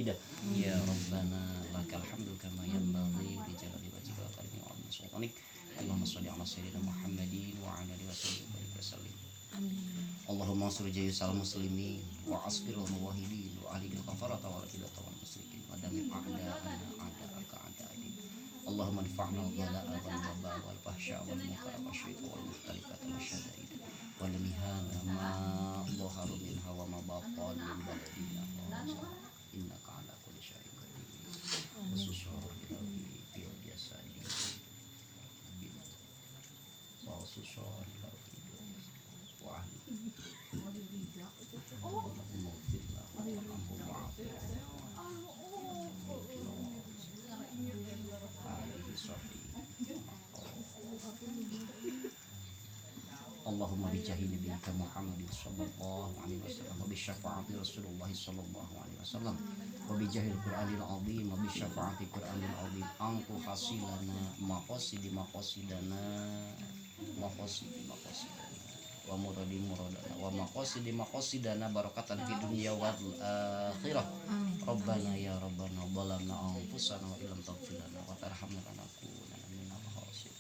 hamidah. Ya Rabbana lakal hamdu kama yanbaghi li jalali wajhika wa karimi wa azimi sultanik. Allahumma sholli ala sayyidina Muhammadin wa ala alihi wa sallim. Allahumma ansur jaysal muslimin wa asbirul muwahhidin wa ahlil kafarata wal qidata wal musyrikin wa damir a'da'ana a'da'aka a'da'in. Allahumma difa'na wal waba wal fahsya wal munkar wa syirka wal mukhtalifat wal syada'id wal mihana ma dhaharu minha wa ma batan min baladina innaka ala kulli syai'in qadir. Khususnya fi jasadi wa khususnya Allahumma bijahi nabiyika Muhammadin sallallahu alaihi wasallam wa bi syafaati Rasulullah sallallahu alaihi wasallam wa bi jahil Qur'anil azim wa bi syafaati Qur'anil azim angku hasilana maqasidi maqasidana wa muradi muradana wa maqasidi maqasidana barakatan fid dunya wal akhirah. Rabbana ya Rabbana zalamna anfusana wa illam taghfir lana wa tarhamna lanakunanna minal khasirin.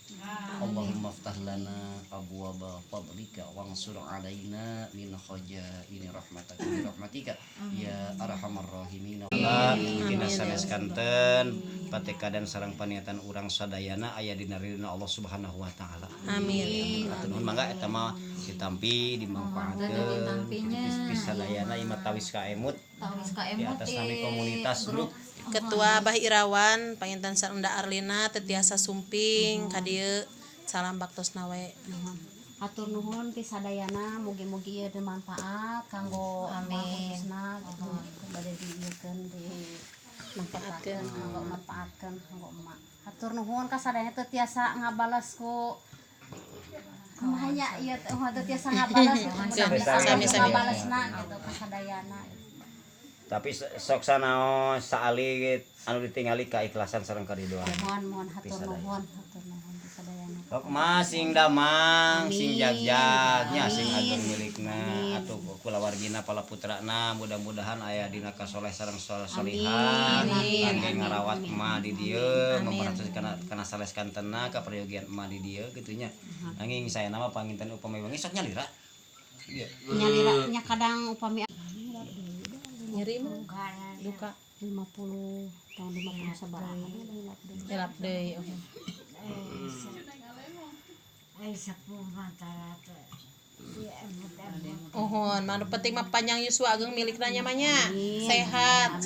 Allahumma iftah lana abwaaba fadlika wansur alaina min khajaini rahmatika bi rahmatika ya arhamar rahimin. Kita saneskanten pateka dan sareng paniatan urang sadayana aya dina ridna Allah Subhanahu wa taala. Amin. Atuh mangga eta mah ditampi dimanfaatkeun pisadayana imah tawis ka emut di atas nami komunitas grup. Ketua Abah Irawan Panginten Sanda Arlina tetiasa sumping ka dieu salam baktosna we. Hatur nuhun ti sadayana mugi-mugi ieu bermanfaat kanggo baktosna gitu. Bade dieukeun di manfaatkeun kanggo emak. Hatur nuhun ka sadayana teu tiasa ngabales ku kumanya ieu teu tiasa ngabales Sami-sami ngabalesna gitu ka sadayana. Tapi sok sanaos saali anu ditingali keikhlasan sareng karidoan. Mohon hatur nuhun ti sadayana. Sok mah sing damang, sing jagjagnya sing agung milikna atuh kulawargina palaputrana mudah-mudahan aya dina kasoleh sareng solehah kangge ngarawat emak di dieu memperhatikan kana saleskantenna ka peryogian emak di dieu kitu nya. Nanging saena mah panginten upami wengi sok nyalira. Nyalira nya kadang upami Nyeri mah duka 50 tahun 50 sabaraha elap deui. Ohon, manu penting mah panjang yuswa ageng milikna nya mah nya. Sehat.